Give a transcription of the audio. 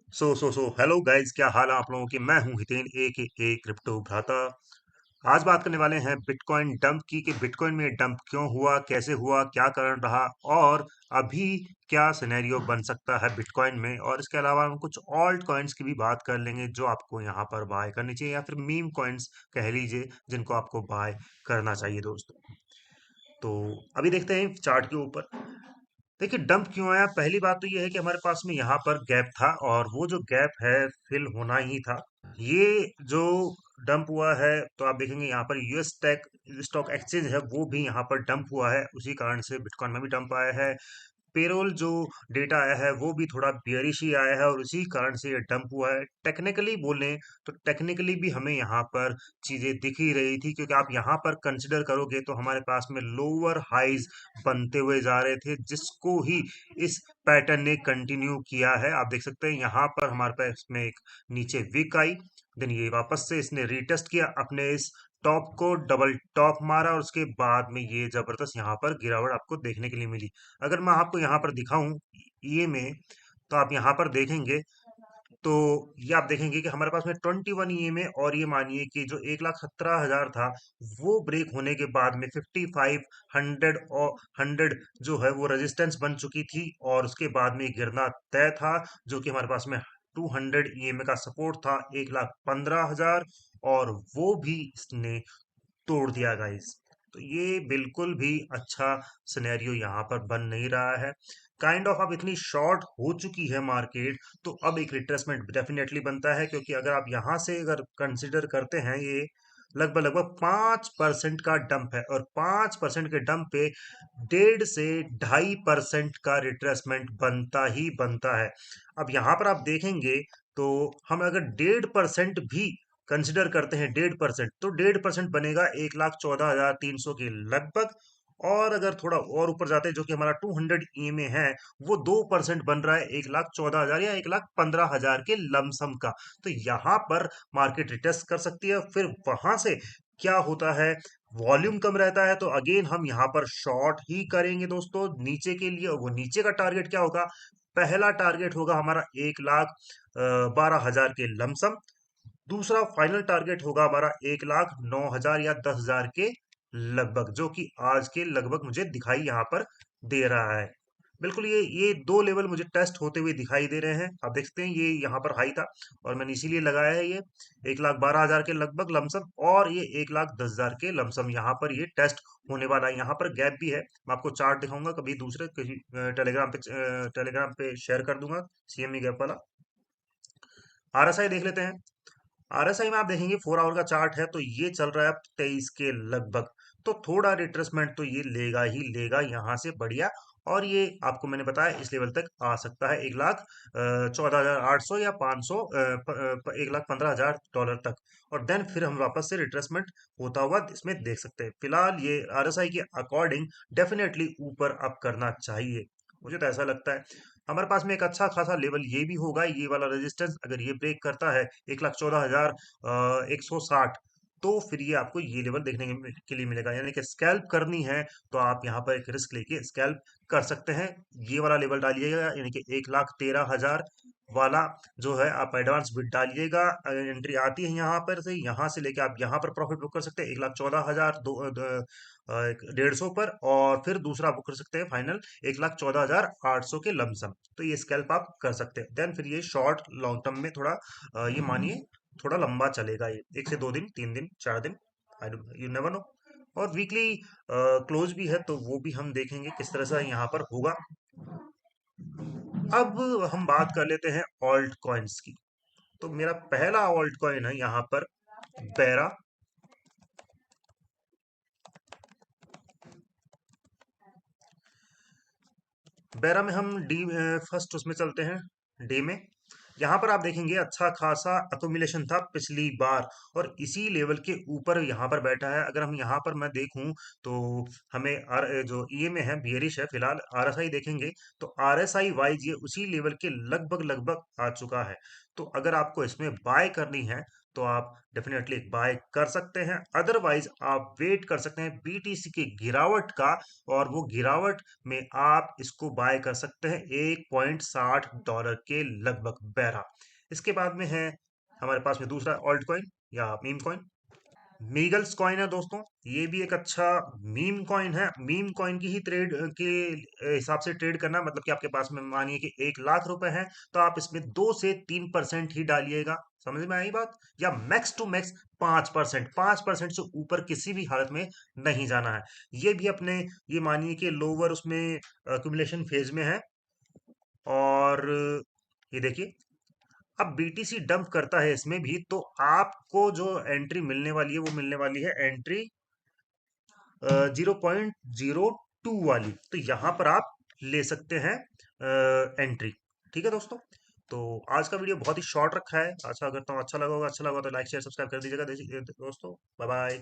So hello guys, क्या हाल है आप लोगों के। मैं हूं हितेन ए क्रिप्टो भ्राता। आज बात करने वाले हैं बिटकॉइन डंप की कि बिटकॉइन में डंप क्यों हुआ, कैसे हुआ, क्या कारण रहा और अभी क्या सिनेरियो बन सकता है बिटकॉइन में। और इसके अलावा हम कुछ ऑल्ट कॉइन्स की भी बात कर लेंगे जो आपको यहाँ पर बाय करनी चाहिए या फिर मीम कॉइन्स कह लीजिए जिनको आपको बाय करना चाहिए दोस्तों। तो अभी देखते हैं चार्ट के ऊपर। देखिए डंप क्यों आया। पहली बात तो ये है कि हमारे पास में यहाँ पर गैप था और वो जो गैप है फिल होना ही था। ये जो डंप हुआ है तो आप देखेंगे यहाँ पर यूएस टेक स्टॉक एक्सचेंज है वो भी यहाँ पर डंप हुआ है, उसी कारण से बिटकॉइन में भी डंप आया है। पेरोल जो डेटा आया है वो भी थोड़ा बियरिश ही आया है और उसी कारण से ये डंप हुआ है। टेक्निकली बोलें तो टेक्निकली भी हमें यहाँ पर चीजें दिख ही रही थी, क्योंकि आप यहाँ पर कंसिडर करोगे तो हमारे पास में लोअर हाइज बनते हुए जा रहे थे जिसको ही इस पैटर्न ने कंटिन्यू किया है। आप देख सकते हैं यहाँ पर हमारे पास में एक नीचे विक आई, देन ये वापस से इसने रीटेस्ट किया अपने इस टॉप को, डबल टॉप मारा और उसके बाद में ये जबरदस्त यहाँ पर गिरावट आपको देखने के लिए मिली। अगर मैं आपको यहाँ पर दिखाऊं ये में, तो आप यहाँ पर देखेंगे तो ये आप देखेंगे कि हमारे पास में 21 ई में, और ये मानिए कि जो 1,17,000 था वो ब्रेक होने के बाद में 5500 और 100 जो है वो रेजिस्टेंस बन चुकी थी और उसके बाद में गिरना तय था, जो कि हमारे पास में 200 ईएमए का सपोर्ट था 1,15,000, और वो भी इसने तोड़ दिया गाइस। तो ये बिल्कुल भी अच्छा सिनेरियो यहाँ पर बन नहीं रहा है। काइंड ऑफ अब इतनी शॉर्ट हो चुकी है मार्केट, तो अब एक रिट्रेसमेंट डेफिनेटली बनता है, क्योंकि अगर आप यहाँ से अगर कंसिडर करते हैं ये लगभग लगभग 5% का डंप है और 5% के डंप पे 1.5 से 2.5% का रिट्रेसमेंट बनता ही बनता है। अब यहाँ पर आप देखेंगे तो हम अगर 1.5% भी कंसिडर करते हैं 1.5%, तो 1.5% बनेगा 1,14,300 के लगभग। और अगर थोड़ा और ऊपर जाते हैं जो कि हमारा 200 ई में है, वो 2% बन रहा है 1,14,000 या 1,15,000 के लमसम का। तो यहाँ पर मार्केट रिटेस्ट कर सकती है। फिर वहां से क्या होता है, वॉल्यूम कम रहता है तो अगेन हम यहाँ पर शॉर्ट ही करेंगे दोस्तों नीचे के लिए। और वो नीचे का टारगेट क्या होगा, पहला टारगेट होगा हमारा 1,12,000 के लमसम। दूसरा फाइनल टारगेट होगा हमारा 1,09,000 या 10,000 के लगभग, जो कि आज के लगभग मुझे दिखाई यहाँ पर दे रहा है। बिल्कुल ये दो लेवल मुझे टेस्ट होते हुए दिखाई दे रहे हैं। आप देख सकते हैं ये यहाँ पर हाई था और मैंने इसीलिए लगाया है ये 1,12,000 के लगभग लमसम, और ये 1,10,000 के लमसम यहाँ पर ये टेस्ट होने वाला है। यहाँ पर गैप भी है, मैं आपको चार्ट दिखाऊंगा कभी दूसरे किसी टेलीग्राम पे शेयर कर दूंगा सीएमई गैप वाला। आरएसआई देख लेते हैं। आरएसआई में आप देखेंगे 4 आवर का चार्ट है तो ये चल रहा है अब 23 के लगभग। तो थोड़ा रिट्रेसमेंट तो ये लेगा ही लेगा यहाँ से बढ़िया। और ये आपको मैंने बताया इस लेवल तक आ सकता है 1,14,800 या 500, 1,15,000 डॉलर तक। और देन फिर हम वापस से रिट्रेसमेंट होता हुआ इसमें देख सकते हैं। फिलहाल ये आरएसआई के अकॉर्डिंग डेफिनेटली ऊपर अप करना चाहिए, मुझे तो ऐसा लगता है। हमारे पास में एक अच्छा खासा लेवल ये भी होगा, ये वाला रेजिस्टेंस अगर ये ब्रेक करता है 1,14,160, तो फिर ये आपको ये लेवल देखने के लिए मिलेगा। यानी कि स्कैल्प करनी है तो आप यहाँ पर एक रिस्क लेके स्कैल्प कर सकते हैं। ये वाला लेवल डालिएगा, यानी कि 1,13,000 वाला जो है आप एडवांस बिट डालिएगा। एंट्री आती है यहाँ पर से, यहाँ से लेके आप यहाँ पर प्रॉफिट बुक कर सकते हैं 1,14,000 150 पर, और फिर दूसरा बुक कर सकते हैं फाइनल 1,14,800 के लमसम। तो ये स्कैल्प आप कर सकते हैं। देन फिर ये शॉर्ट लॉन्ग टर्म में थोड़ा ये मानिए थोड़ा लंबा चलेगा, ये 1 से 2 दिन, 3 दिन, 4 दिन, यू नेवर नो। और वीकली क्लोज भी है तो वो भी हम देखेंगे किस तरह से यहाँ पर होगा। अब हम बात कर लेते हैं ऑल्ट कॉइन्स की। तो मेरा पहला ऑल्ट कॉइन है यहाँ पर बेरा। बेरा में हम डी फर्स्ट उसमें चलते हैं, डे में। यहाँ पर आप देखेंगे अच्छा खासा अकोमिलेशन था पिछली बार और इसी लेवल के ऊपर यहाँ पर बैठा है। अगर हम यहाँ पर मैं देखूं तो हमें जो ये में है बियरिश है फिलहाल। आरएसआई देखेंगे तो आरएसआई वाइज ये उसी लेवल के लगभग लगभग आ चुका है। तो अगर आपको इसमें बाय करनी है तो आप डेफिनेटली बाय कर सकते हैं, अदरवाइज आप वेट कर सकते हैं बीटीसी की गिरावट का, और वो गिरावट में आप इसको बाय कर सकते हैं $1.60 के लगभग बैरा। इसके बाद में है हमारे पास में दूसरा ऑल्ट कॉइन या मीम कॉइन, मीगल्स कॉइन है दोस्तों। ये भी एक अच्छा मीम कॉइन है। मीम कॉइन की ही ट्रेड के हिसाब से ट्रेड करना, मतलब कि आपके पास में मानिए कि 1 लाख रुपए हैं, तो आप इसमें 2 से 3% ही डालिएगा। समझ में आई बात? या मैक्स टू मैक्स 5%, 5% से ऊपर किसी भी हालत में नहीं जाना है। ये भी अपने, ये मानिए कि लोअर उसमें एक्यूमुलेशन फेज में है। और ये देखिए, अब बीटीसी डंप करता है इसमें भी, तो आपको जो एंट्री मिलने वाली है वो मिलने वाली है एंट्री 0.02 वाली। तो यहां पर आप ले सकते हैं एंट्री। ठीक है दोस्तों, तो आज का वीडियो बहुत ही शॉर्ट रखा है। अच्छा, अगर तो अच्छा लगा होगा तो लाइक शेयर सब्सक्राइब कर दीजिएगा दोस्तों। Bye bye.